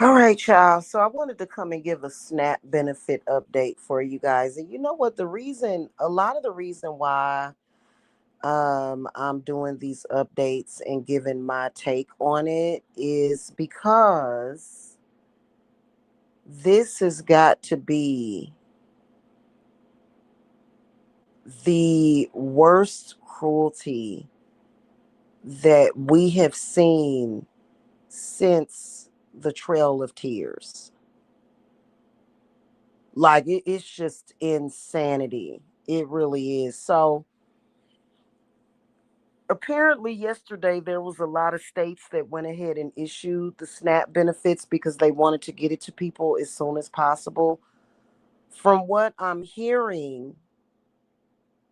All right, y'all. So I wanted to come and give a SNAP benefit update for you guys. And you know what? A lot of the reason why I'm doing these updates and giving my take on it is because this has got to be the worst cruelty that we have seen since the Trail of Tears. Like it's just insanity. It really is. So apparently yesterday there was a lot of states that went ahead and issued the SNAP benefits because they wanted to get it to people as soon as possible. From what I'm hearing,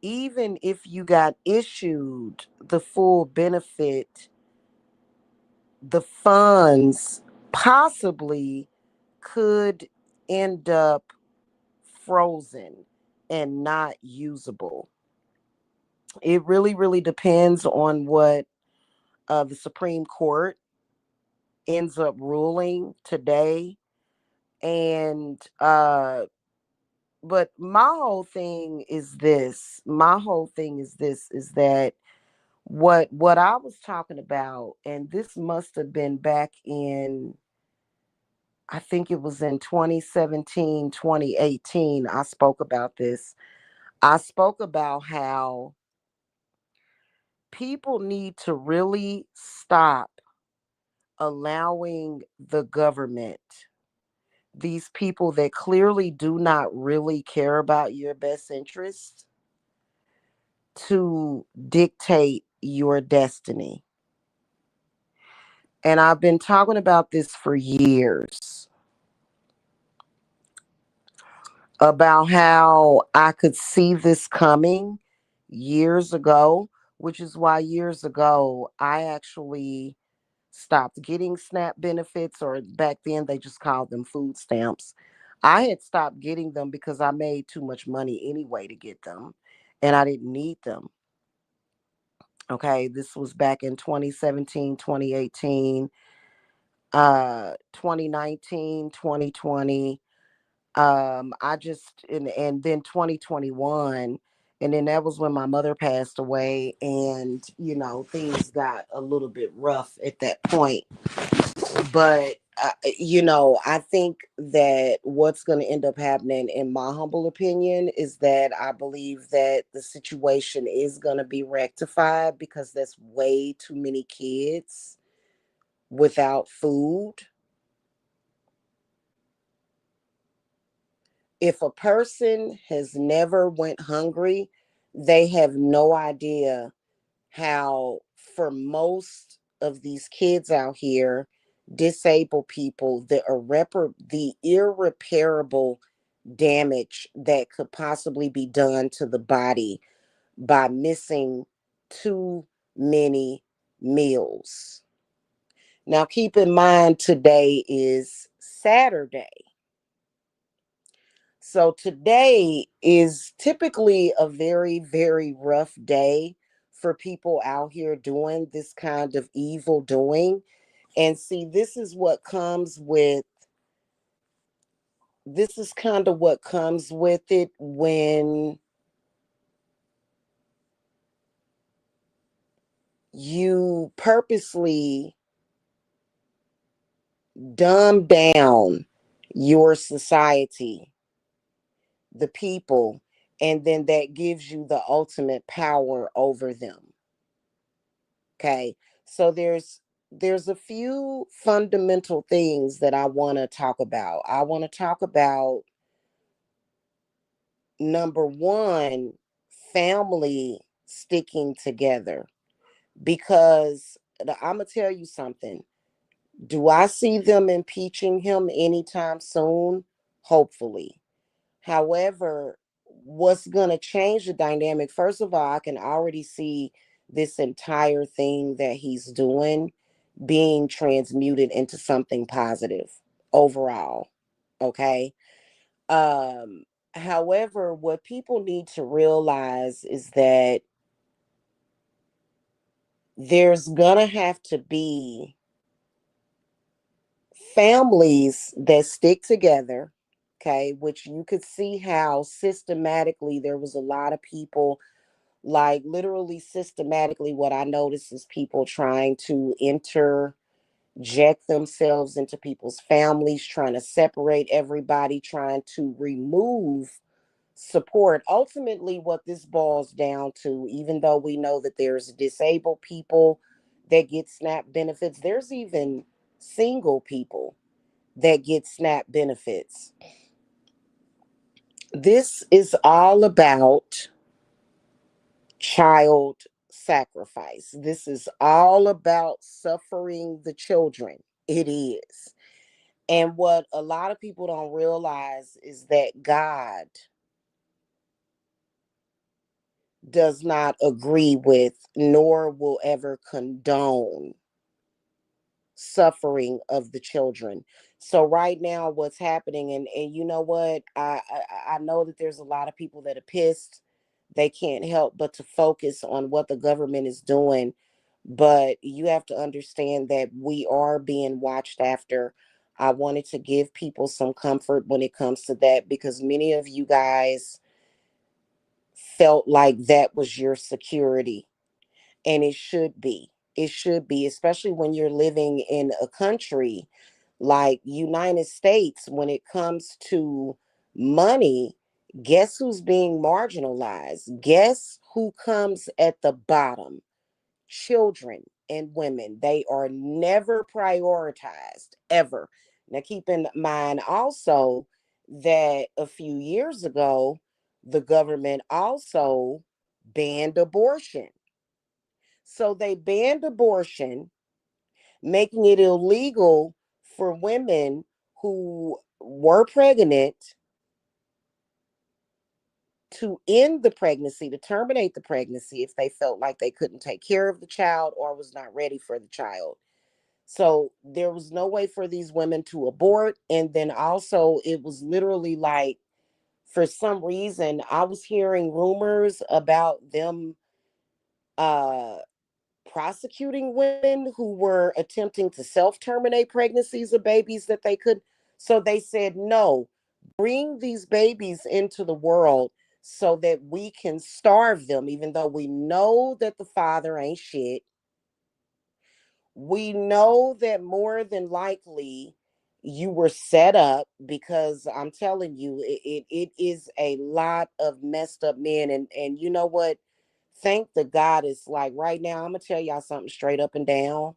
even if you got issued the full benefit, the funds possibly could end up frozen and not usable. It really depends on what the Supreme Court ends up ruling today. And but my whole thing is this is that what I was talking about, and this must have been back in, I think it was in 2017, 2018. I spoke about this. I spoke about how people need to really stop allowing the government, these people that clearly do not really care about your best interest, to dictate your destiny. And I've been talking about this for years about how I could see this coming years ago, which is why years ago I actually stopped getting SNAP benefits, or back then they just called them food stamps. I had stopped getting them because I made too much money anyway to get them and I didn't need them. Okay, this was back in 2017, 2018, 2019, 2020. I just and then 2021, and then that was when my mother passed away, and things got a little bit rough at that point. But I think that what's going to end up happening, in my humble opinion, is that I believe that the situation is going to be rectified because there's way too many kids without food. If a person has never went hungry, they have no idea how, for most of these kids out here, disabled people, the irreparable damage that could possibly be done to the body by missing too many meals. Now, keep in mind, today is Saturday. So today is typically a very rough day for people out here doing this kind of evil doing. And see, this is kind of what comes with it when you purposely dumb down your society, the people, and then that gives you the ultimate power over them. Okay. So there's a few fundamental things that I want to talk about. I want to talk about, number one, family sticking together, because I'm going to tell you something. Do I see them impeaching him anytime soon? Hopefully. However, what's going to change the dynamic? First of all, I can already see this entire thing that he's doing being transmuted into something positive overall. Okay. Um, However, what people need to realize is that there's gonna have to be families that stick together, okay, which you could see how systematically there was a lot of people, like literally systematically, what I noticed is people trying to interject themselves into people's families, trying to separate everybody, trying to remove support. Ultimately, what this boils down to, even though we know that there's disabled people that get SNAP benefits, there's even single people that get SNAP benefits. This is all about child sacrifice. This is all about suffering the children. It is. And what a lot of people don't realize is that God does not agree with nor will ever condone suffering of the children. So right now what's happening, and you know what, I know that there's a lot of people that are pissed. They can't help but to focus on what the government is doing, but you have to understand that we are being watched after. I wanted to give people some comfort when it comes to that, because many of you guys felt like that was your security, and it should be. It should be, especially when you're living in a country like United States. When it comes to money, guess who's being marginalized? Guess who comes at the bottom? Children and women. They are never prioritized, ever. Now keep in mind also that a few years ago the government also banned abortion. So they banned abortion, making it illegal for women who were pregnant to end the pregnancy, to terminate the pregnancy if they felt like they couldn't take care of the child or was not ready for the child. So there was no way for these women to abort. And then also, it was literally like, for some reason, I was hearing rumors about them uh prosecuting women who were attempting to self terminate pregnancies of babies that they could. So they said, no, bring these babies into the world so that we can starve them, even though we know that the father ain't shit. We know that more than likely you were set up, because I'm telling you, it is a lot of messed up men. And you know what? Thank the God, it's like right now, I'm gonna tell y'all something straight up and down.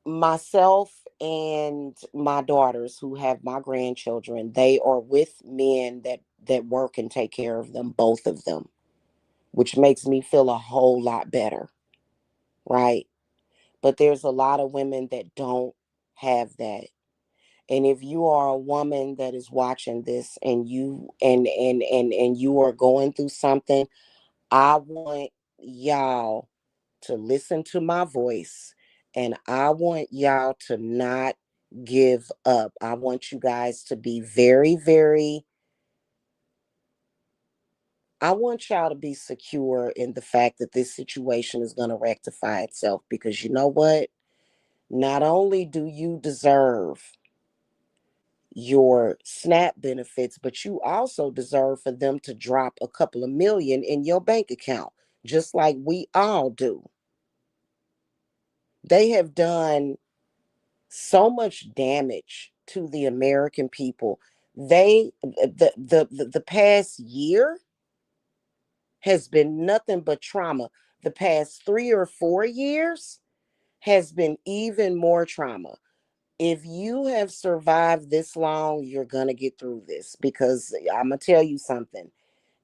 Myself and my daughters who have my grandchildren, they are with men that work and take care of them, both of them, which makes me feel a whole lot better, right? But there's a lot of women that don't have that. And if you are a woman that is watching this, and you are going through something, I want y'all to listen to my voice, and I want y'all to not give up. I want you guys to be very, very, I want y'all to be secure in the fact that this situation is going to rectify itself, because you know what? Not only do you deserve your SNAP benefits, but you also deserve for them to drop a couple of million in your bank account, just like we all do. They have done so much damage to the American people. The past year has been nothing but trauma. The past 3 or 4 years has been even more trauma. If you have survived this long, you're going to get through this, because I'm going to tell you something.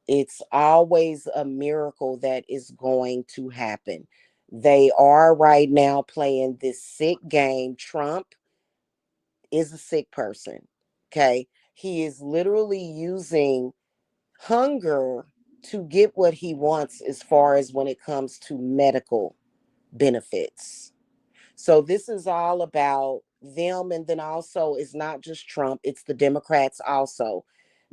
It's always a miracle that is going to happen. They are right now playing this sick game. Trump is a sick person. Okay. He is literally using hunger to get what he wants, as far as when it comes to medical benefits. So this is all about them. And then also, it's not just Trump, it's the Democrats also,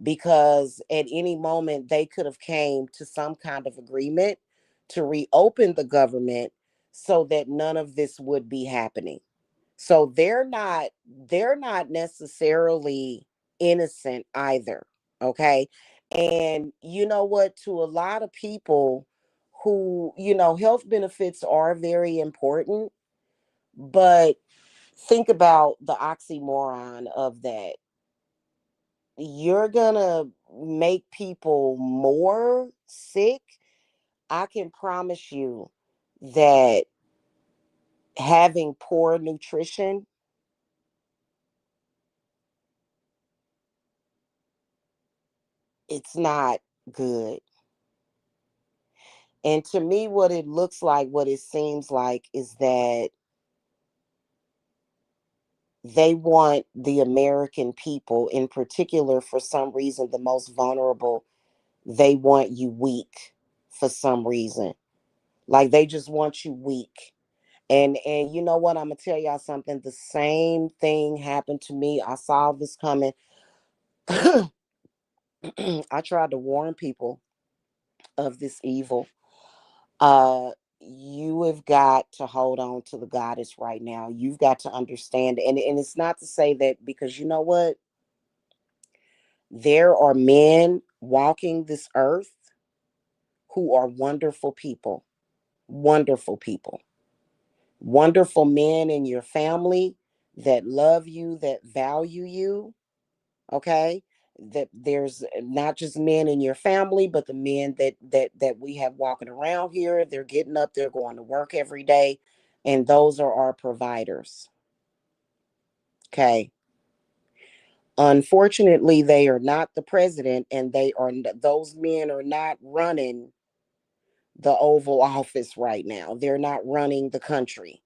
because at any moment they could have came to some kind of agreement to reopen the government so that none of this would be happening. So they're not necessarily innocent either. Okay. And you know what? To a lot of people who, health benefits are very important, but think about the oxymoron of that. You're gonna make people more sick. I can promise you that having poor nutrition, it's not good. And to me, what it looks like, what it seems like, is that they want the American people, in particular, for some reason, the most vulnerable, they want you weak for some reason. Like they just want you weak. And you know what? I'm gonna tell y'all something. The same thing happened to me. I saw this coming. I tried to warn people of this evil. uh you have got to hold on to the goddess right now. You've got to understand, and it's not to say that, because you know what, there are men walking this earth who are wonderful people, wonderful people, wonderful men in your family that love you, that value you. Okay. That there's not just men in your family, but the men that we have walking around here. They're getting up, they're going to work every day, and those are our providers. Okay. Unfortunately, they are not the president, and those men are not running the Oval Office right now. They're not running the country.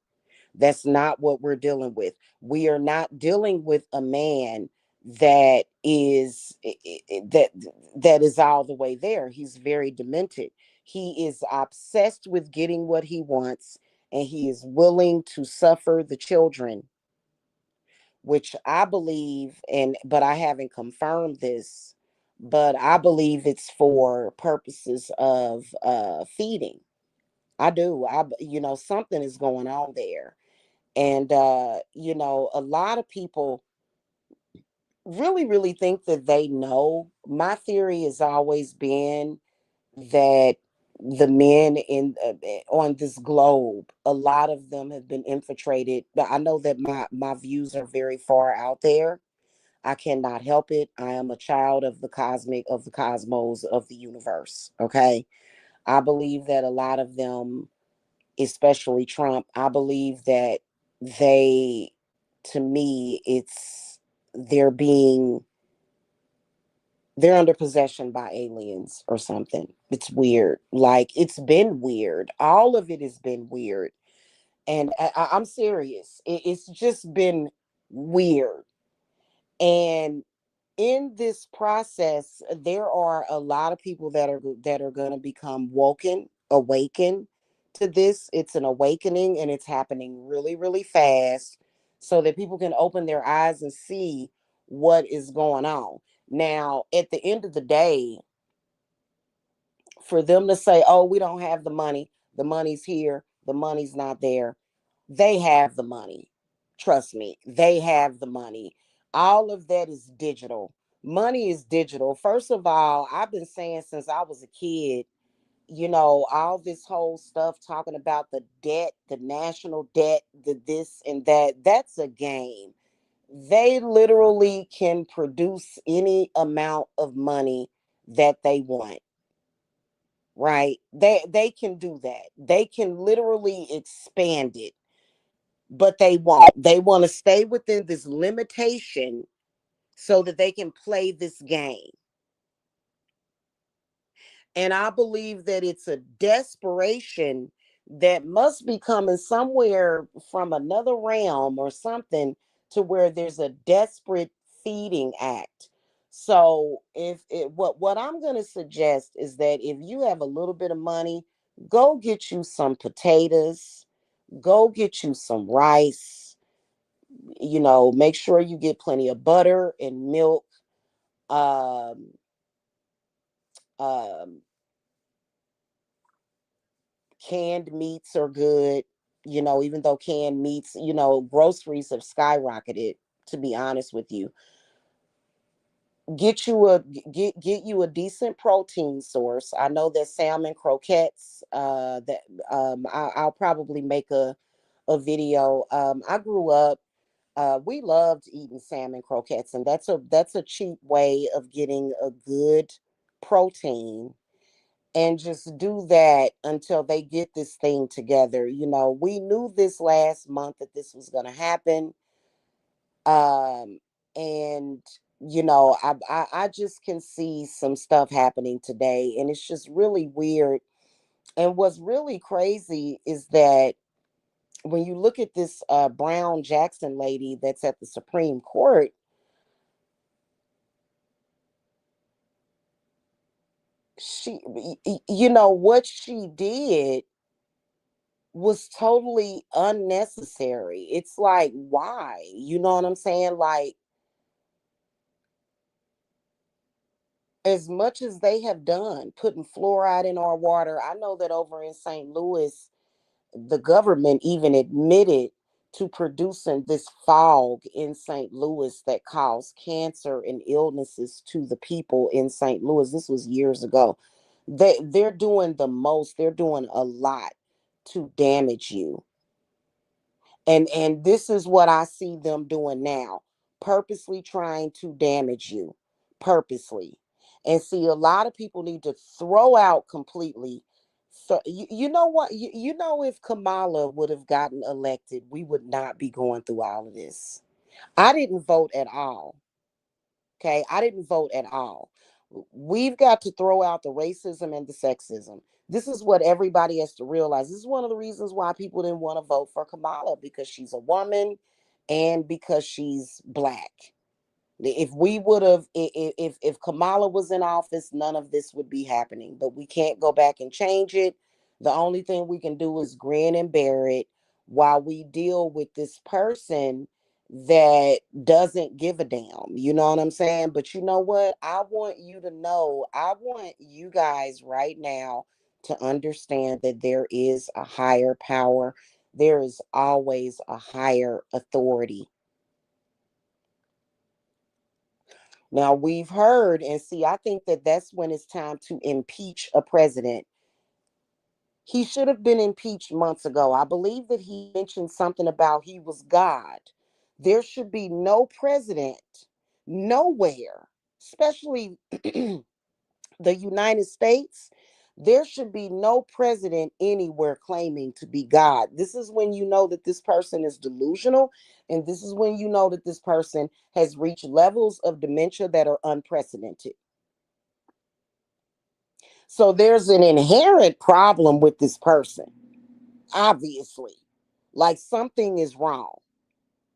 That's not what we're dealing with. We are not dealing with a man that is that that is all the way there. He's very demented. He is obsessed with getting what he wants, and he is willing to suffer the children, which I believe, and but I haven't confirmed this, but I believe it's for purposes of feeding. I do. Something is going on there. And a lot of people really, really think that they know. My theory has always been that the men on this globe, a lot of them have been infiltrated. But I know that my views are very far out there. I cannot help it. I am a child of the cosmic, of the cosmos, of the universe. Okay. I believe that a lot of them, especially Trump, I believe that they, to me, they're being, they're under possession by aliens or something. It's weird. Like, it's been weird. All of it has been weird. And I'm serious. It's just been weird. And in this process, there are a lot of people that are going to become awakened to this. It's an awakening, and it's happening really, really fast, so that people can open their eyes and see what is going on. Now, at the end of the day, for them to say, "Oh, we don't have the money's here, the money's not there," they have the money. Trust me, they have the money. All of that is digital. Money is digital. First of all, I've been saying since I was a kid, all this whole stuff talking about the debt, the national debt, the this and that, that's a game. They literally can produce any amount of money that they want, right? They can do that. They can literally expand it, but they won't. They want to stay within this limitation so that they can play this game. And I believe that it's a desperation that must be coming somewhere from another realm or something, to where there's a desperate feeding act. So what I'm going to suggest is that if you have a little bit of money, go get you some potatoes, go get you some rice, make sure you get plenty of butter and milk. um um canned meats are good, even though canned meats, groceries have skyrocketed, to be honest with you. Get you a decent protein source. I know that salmon croquettes, that I'll probably make a video. I grew up, we loved eating salmon croquettes, and that's a cheap way of getting a good protein, and just do that until they get this thing together. We knew this last month that this was going to happen. Um, and I just can see some stuff happening today, and it's just really weird. And what's really crazy is that when you look at this Brown Jackson lady that's at the Supreme Court, she, what she did was totally unnecessary. It's like, why? You know what I'm saying? Like, as much as they have done putting fluoride in our water, I know that over in St. Louis, the government even admitted to producing this fog in St. Louis that caused cancer and illnesses to the people in St. Louis. This was years ago. They're doing the most. They're doing a lot to damage you. And this is what I see them doing now, purposely trying to damage you, purposely. And see, a lot of people need to throw out completely. So you know what, if Kamala would have gotten elected, we would not be going through all of this. I didn't vote at all. Okay, I didn't vote at all. We've got to throw out the racism and the sexism. This is what everybody has to realize. This is one of the reasons why people didn't want to vote for Kamala, because she's a woman and because she's black. If we would have, if Kamala was in office, none of this would be happening. But we can't go back and change it. The only thing we can do is grin and bear it while we deal with this person that doesn't give a damn. You know what I'm saying? But you know what? I want you to know, I want you guys right now to understand that there is a higher power. There is always a higher authority. Now, we've heard, and see, I think that that's when it's time to impeach a president. He should have been impeached months ago. I believe that he mentioned something about he was God. There should be no president nowhere, especially the United States. There should be no president anywhere claiming to be God. This is when you know that this person is delusional, and this is when you know that this person has reached levels of dementia that are unprecedented. So there's an inherent problem with this person, obviously. Like, something is wrong.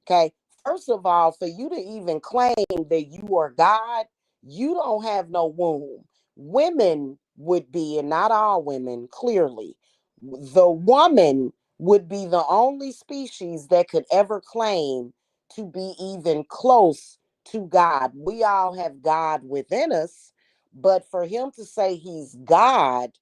Okay. First of all, for you to even claim that you are God, you don't have no womb. Women would be, and not all women, clearly, the woman would be the only species that could ever claim to be even close to God. We all have God within us, but for him to say he's God,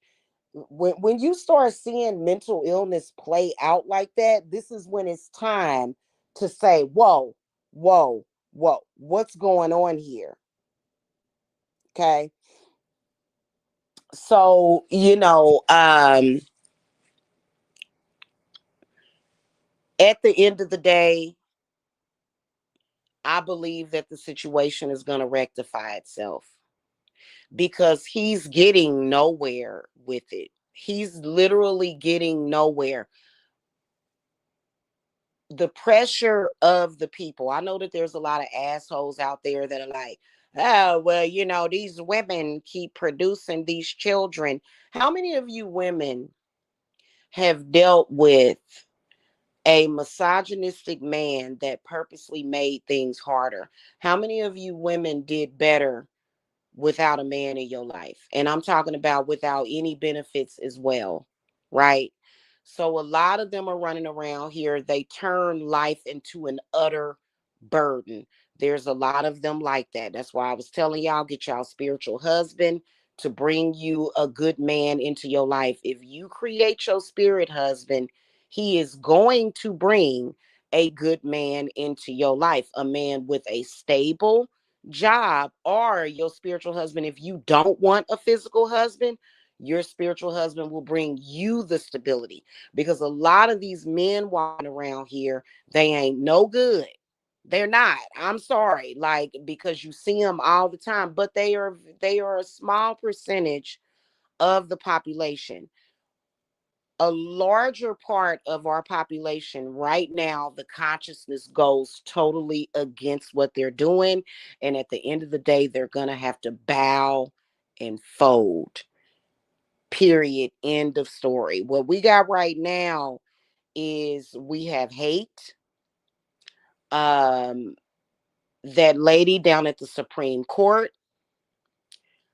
when you start seeing mental illness play out like that, this is when it's time to say, whoa, whoa, whoa, what's going on here? Okay. So, at the end of the day, I believe that the situation is going to rectify itself, because he's getting nowhere with it. He's literally getting nowhere. The pressure of the people. I know that there's a lot of assholes out there that are like, oh, well, these women keep producing these children. How many of you women have dealt with a misogynistic man that purposely made things harder? How many of you women did better without a man in your life? And I'm talking about without any benefits as well, right? So a lot of them are running around here. They turn life into an utter burden. There's a lot of them like that. That's why I was telling y'all, get y'all spiritual husband to bring you a good man into your life. If you create your spirit husband, he is going to bring a good man into your life, a man with a stable job, or your spiritual husband. If you don't want a physical husband, your spiritual husband will bring you the stability, because a lot of these men walking around here, they ain't no good. They're not. I'm sorry. Like, because you see them all the time, but they are a small percentage of the population. A larger part of our population right now, the consciousness goes totally against what they're doing, and at the end of the day, they're going to have to bow and fold. Period. End of story. What we got right now is we have hate. Um that lady down at the Supreme Court,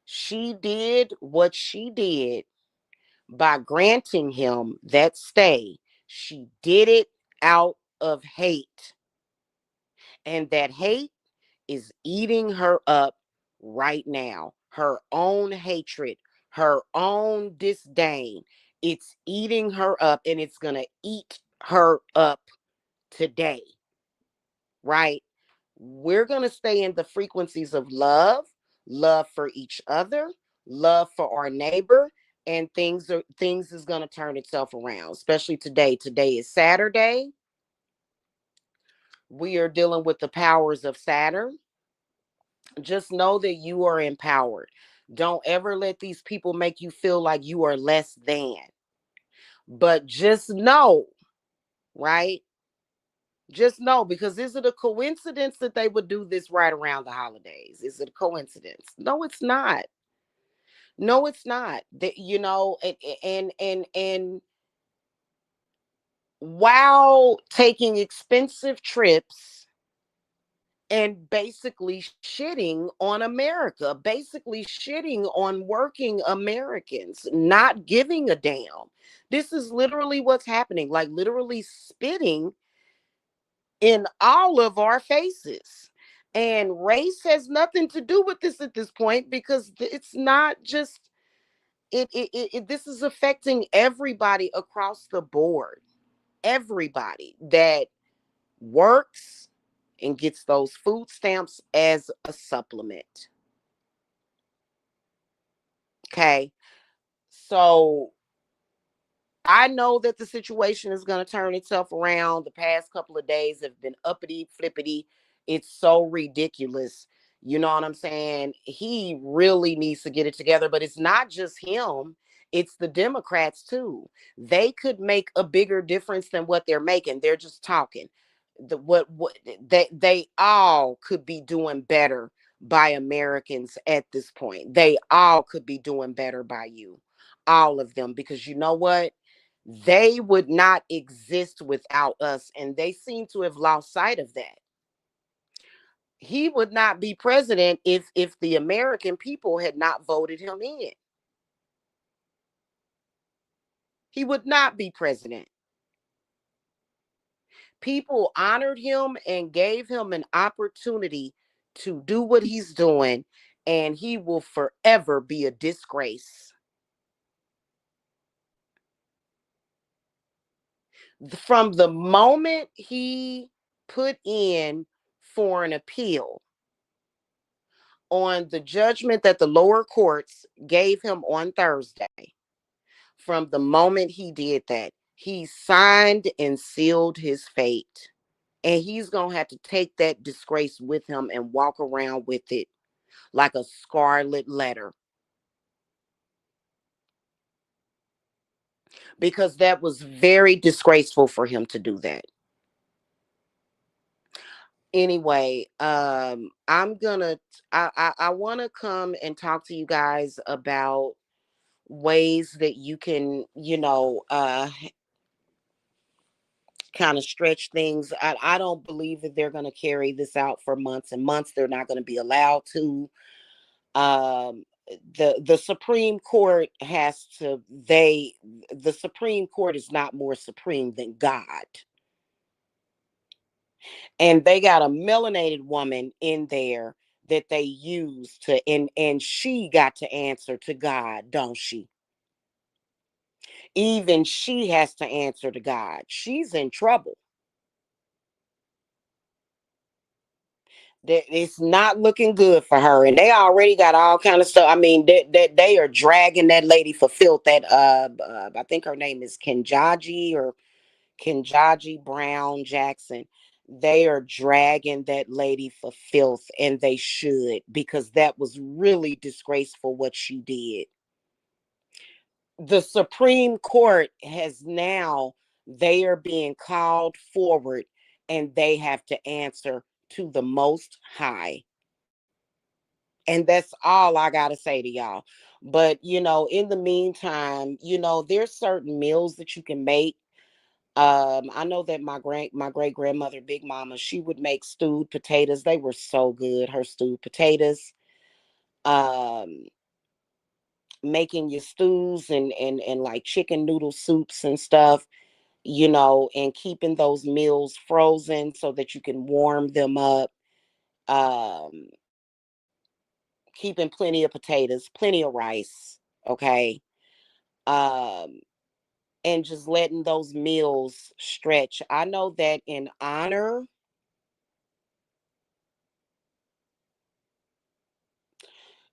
she did what she did by granting him that stay. She did it out of hate. And that hate is eating her up right now. Her own hatred, her own disdain. It's eating her up, and it's going to eat her up today, right? We're going to stay in the frequencies of love, love for each other, love for our neighbor, and things is going to turn itself around, especially today. Today is Saturday. We are dealing with the powers of Saturn. Just know that you are empowered. Don't ever let these people make you feel like you are less than. But just know, right? Just know, because is it a coincidence that they would do this right around the holidays? Is it a coincidence? No, it's not. No, it's not. That, and while taking expensive trips and basically shitting on America, basically shitting on working Americans, not giving a damn. This is literally what's happening, like literally spitting in all of our faces. And race has nothing to do with this at this point, because it's not just this is affecting everybody across the board. Everybody that works and gets those food stamps as a supplement. Okay. So I know that the situation is going to turn itself around. The past couple of days have been uppity, flippity. It's so ridiculous. You know what I'm saying? He really needs to get it together, but it's not just him. It's the Democrats too. They could make a bigger difference than what they're making. They're just talking. What they all could be doing better by Americans at this point. They all could be doing better by you. All of them, because you know what? They would not exist without us, and they seem to have lost sight of that. He would not be president if the American people had not voted him in. He would not be president. People honored him and gave him an opportunity to do what he's doing, and he will forever be a disgrace. From the moment he put in for an appeal on the judgment that the lower courts gave him on Thursday, from the moment he did that, he signed and sealed his fate. And he's going to have to take that disgrace with him and walk around with it like a scarlet letter, because that was very disgraceful for him to do that. Anyway, I'm gonna I want to come and talk to you guys about ways that you can, kind of stretch things. I don't believe that they're going to carry this out for months and months. They're not going to be allowed to. Um, the Supreme Court has to. The Supreme Court is not more supreme than God, and they got a melanated woman in there that they use to, and she got to answer to God, don't she? Even she has to answer to God. She's in trouble. That it's not looking good for her, and they already got all kind of stuff. I mean, they are dragging that lady for filth. That I think her name is Kenjaji Brown Jackson. They are dragging that lady for filth, and they should, because that was really disgraceful what she did. The Supreme Court has now, they are being called forward, and they have to answer to the Most High. And that's all I got to say to y'all. But, in the meantime, there's certain meals that you can make. I know that my great grandmother, Big Mama, she would make stewed potatoes. They were so good, her stewed potatoes. Um, Making your stews and like chicken noodle soups and stuff, and keeping those meals frozen so that you can warm them up. Um, Keeping plenty of potatoes, plenty of rice, okay? Um, and just letting those meals stretch. I know that in honor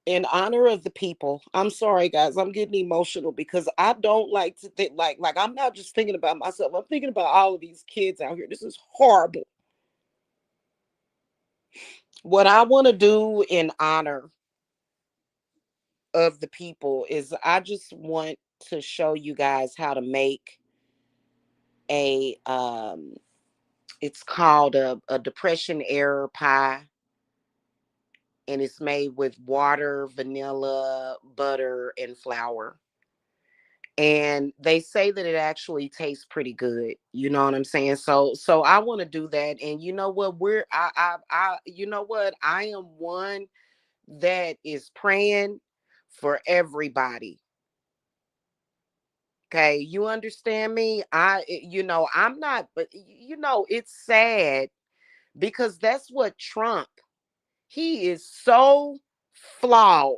of the people. I'm sorry guys, I'm getting emotional because I don't like to think like I'm not just thinking about myself. I'm thinking about all of these kids out here. This is horrible. What I want to do in honor of the people is I just want to show you guys how to make a it's called a depression era pie, and it's made with water, vanilla, butter, and flour. And they say that it actually tastes pretty good. You know what I'm saying? So I want to do that. And you know what? You know what? I am one that is praying for everybody. Okay, you understand me? I'm not, but it's sad because that's what Trump, he is so flawed.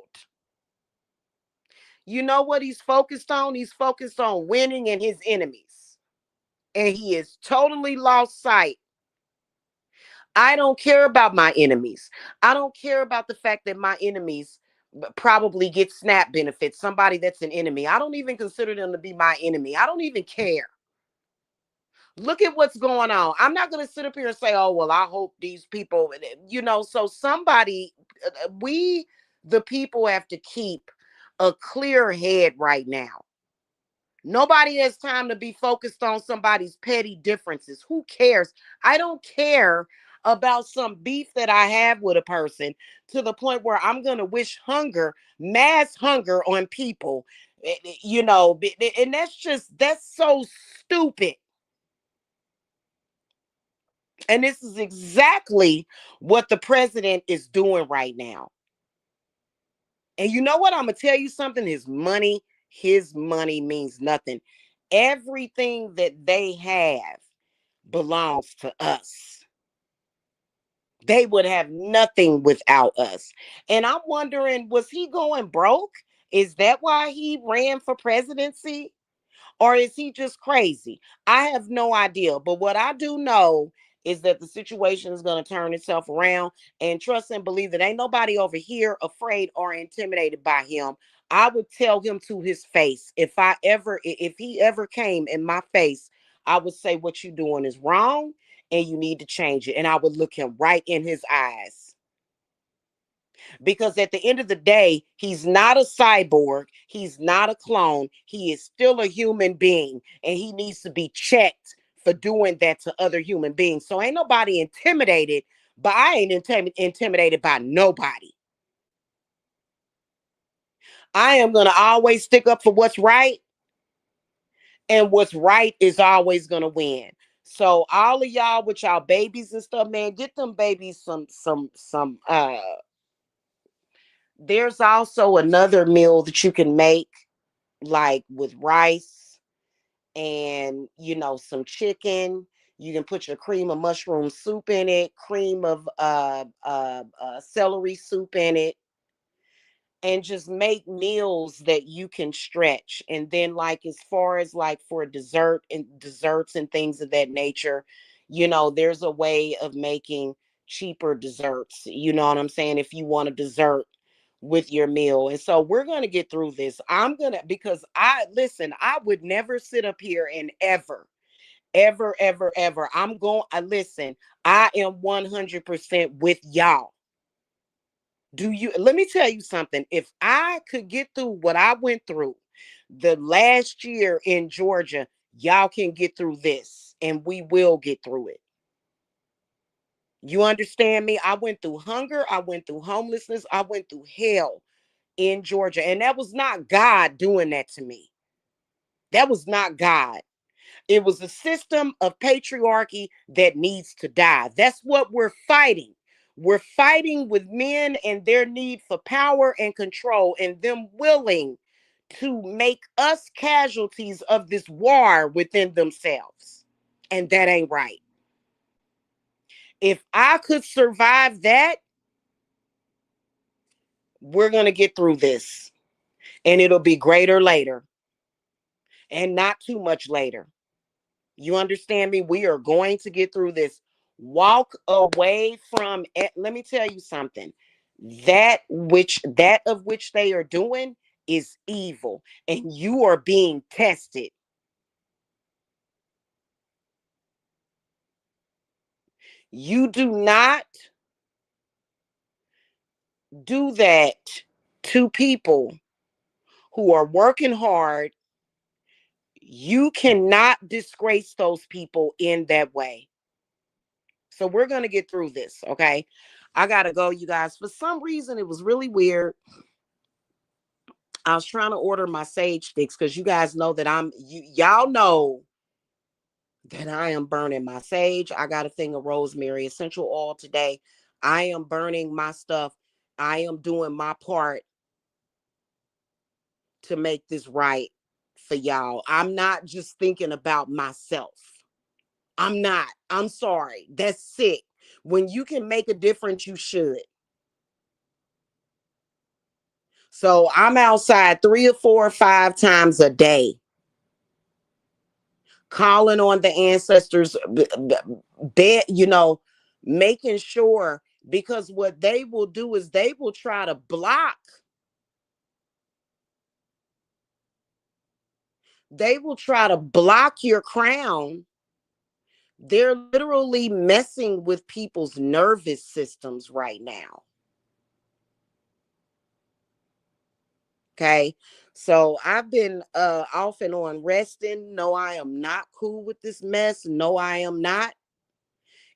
You know what he's focused on? He's focused on winning and his enemies. And he is totally lost sight. I don't care about my enemies. I don't care about the fact that my enemies probably get SNAP benefits. Somebody that's an enemy, I don't even consider them to be my enemy. I don't even care. Look at what's going on. I'm not going to sit up here and say, oh, well, I hope these people, so somebody, we, the people, have to keep a clear head right now. Nobody has time to be focused on somebody's petty differences. Who cares? I don't care about some beef that I have with a person to the point where I'm going to wish mass hunger on people, and that's so stupid. And this is exactly what the president is doing right now. And you know what? I'm going to tell you something. His money means nothing. Everything that they have belongs to us. They would have nothing without us. And I'm wondering, was he going broke? Is that why he ran for presidency? Or is he just crazy? I have no idea. But what I do know is that the situation is going to turn itself around, and trust and believe that ain't nobody over here afraid or intimidated by him. I would tell him to his face. If he ever came in my face, I would say what you doing is wrong and you need to change it. And I would look him right in his eyes. Because at the end of the day, he's not a cyborg. He's not a clone. He is still a human being, and he needs to be checked for doing that to other human beings. So ain't nobody intimidated, but I ain't intimidated by nobody. I am going to always stick up for what's right, and what's right is always going to win. So all of y'all with y'all babies and stuff, man, get them babies some there's also another meal that you can make, like with rice and some chicken. You can put your cream of mushroom soup in it, cream of celery soup in it, and just make meals that you can stretch. And then, like, as far as like for dessert and desserts and things of that nature, there's a way of making cheaper desserts. You know what I'm saying? If you want a dessert with your meal. And so we're going to get through this. Because I would never sit up here and ever, ever, ever. Listen, I am 100% with y'all. Let me tell you something. If I could get through what I went through the last year in Georgia, y'all can get through this, and we will get through it. You understand me? I went through hunger. I went through homelessness. I went through hell in Georgia. And that was not God doing that to me. That was not God. It was a system of patriarchy that needs to die. That's what we're fighting. We're fighting with men and their need for power and control, and them willing to make us casualties of this war within themselves. And that ain't right. If I could survive that, we're going to get through this. And it'll be greater later. And not too much later. You understand me? We are going to get through this. Walk away from it. Let me tell you something. That of which they are doing is evil, and you are being tested. You do not do that to people who are working hard. You cannot disgrace those people in that way. So we're going to get through this, okay? I got to go, you guys. For some reason, it was really weird. I was trying to order my sage sticks because you guys know that y'all know that I am burning my sage. I got a thing of rosemary essential oil today. I am burning my stuff. I am doing my part to make this right for y'all. I'm not just thinking about myself. I'm not. I'm sorry. That's sick. When you can make a difference, you should. So I'm outside 3 or 4 or 5 times a day, calling on the ancestors, making sure, because what they will do is they will try to block. They will try to block your crown. They're literally messing with people's nervous systems right now. Okay. So I've been off and on resting. No, I am not cool with this mess. No, I am not.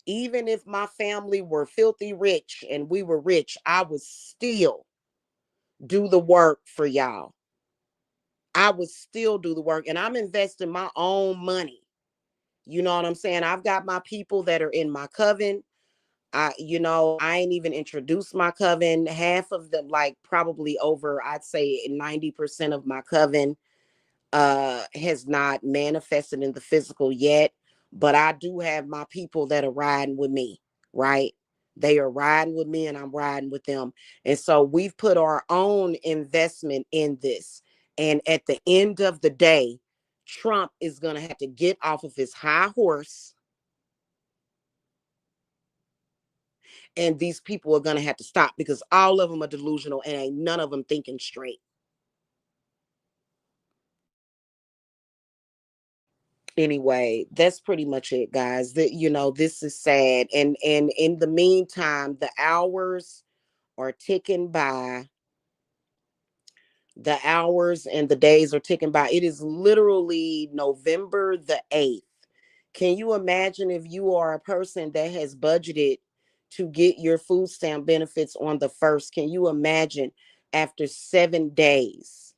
Even if my family were filthy rich and we were rich, I would still do the work for y'all. I would still do the work, and I'm investing my own money. You know what I'm saying? I've got my people that are in my coven. I ain't even introduced my coven. Half of them, like probably over, I'd say 90% of my coven has not manifested in the physical yet, but I do have my people that are riding with me, right? They are riding with me and I'm riding with them. And so we've put our own investment in this. And at the end of the day, Trump is going to have to get off of his high horse, and these people are going to have to stop, because all of them are delusional and ain't none of them thinking straight. Anyway, that's pretty much it, guys. This is sad, and in the meantime, the hours are ticking by. The hours and the days are ticking by. It is literally November the 8th. Can you imagine if you are a person that has budgeted to get your food stamp benefits on the 1st? Can you imagine after 7 days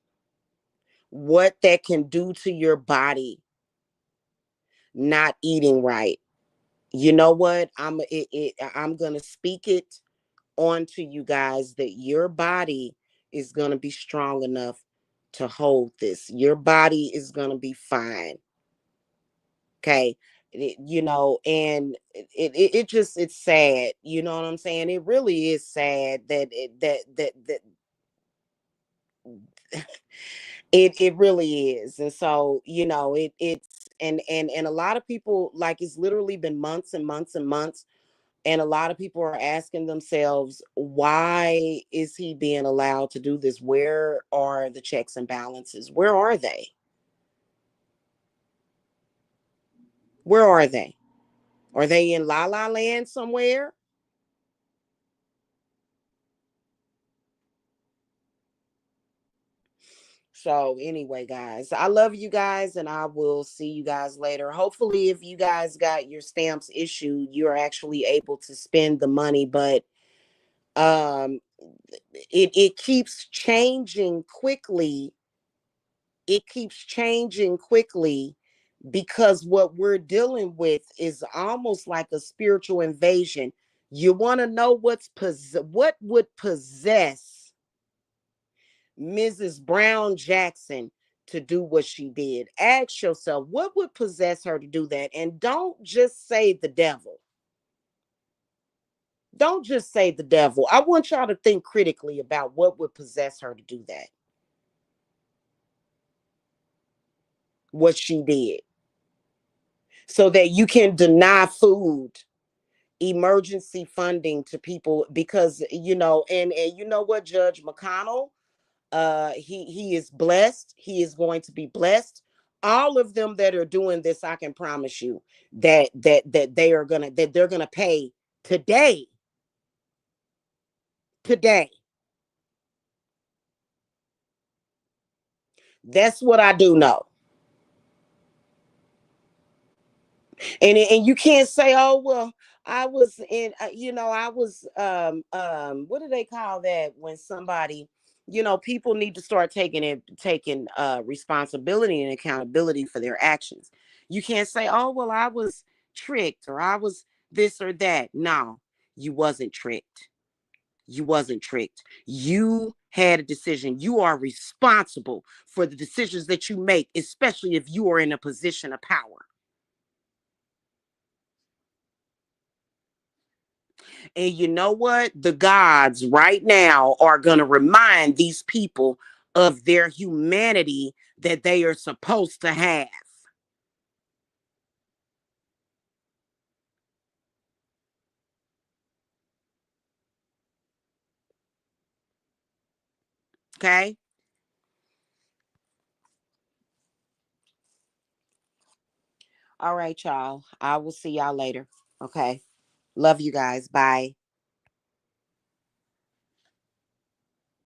what that can do to your body not eating right? You know what? I'm going to speak it onto you guys that your body is going to be strong enough to hold this. Your body is going to be fine. Okay. And it just, it's sad. You know what I'm saying? It really is sad that it really is. And so, it's, and a lot of people, like, it's literally been months and months and months. And a lot of people are asking themselves, why is he being allowed to do this? Where are the checks and balances? Where are they? Where are they? Are they in La La Land somewhere? So anyway, guys, I love you guys, and I will see you guys later. Hopefully, if you guys got your stamps issued, you're actually able to spend the money. But um it keeps changing quickly. It keeps changing quickly because what we're dealing with is almost like a spiritual invasion. You want to know what would possess Mrs. Brown Jackson to do what she did? Ask yourself, what would possess her to do that? And don't just say the devil. Don't just say the devil. I want y'all to think critically about what would possess her to do that, what she did, so that you can deny food, emergency funding to people. Because and you know what, Judge McConnell, he is blessed. He is going to be blessed. All of them that are doing this, I can promise you that they're gonna pay today. Today. That's what I do know. And you can't say, oh well, I was in, I was, what do they call that when somebody, people need to start taking responsibility and accountability for their actions. You can't say, oh well, I was tricked, or I was this or that. No, you wasn't tricked. You wasn't tricked. You had a decision. You are responsible for the decisions that you make, especially if you are in a position of power. And you know what? The gods right now are going to remind these people of their humanity that they are supposed to have. Okay? All right, y'all. I will see y'all later. Okay. Love you guys. Bye.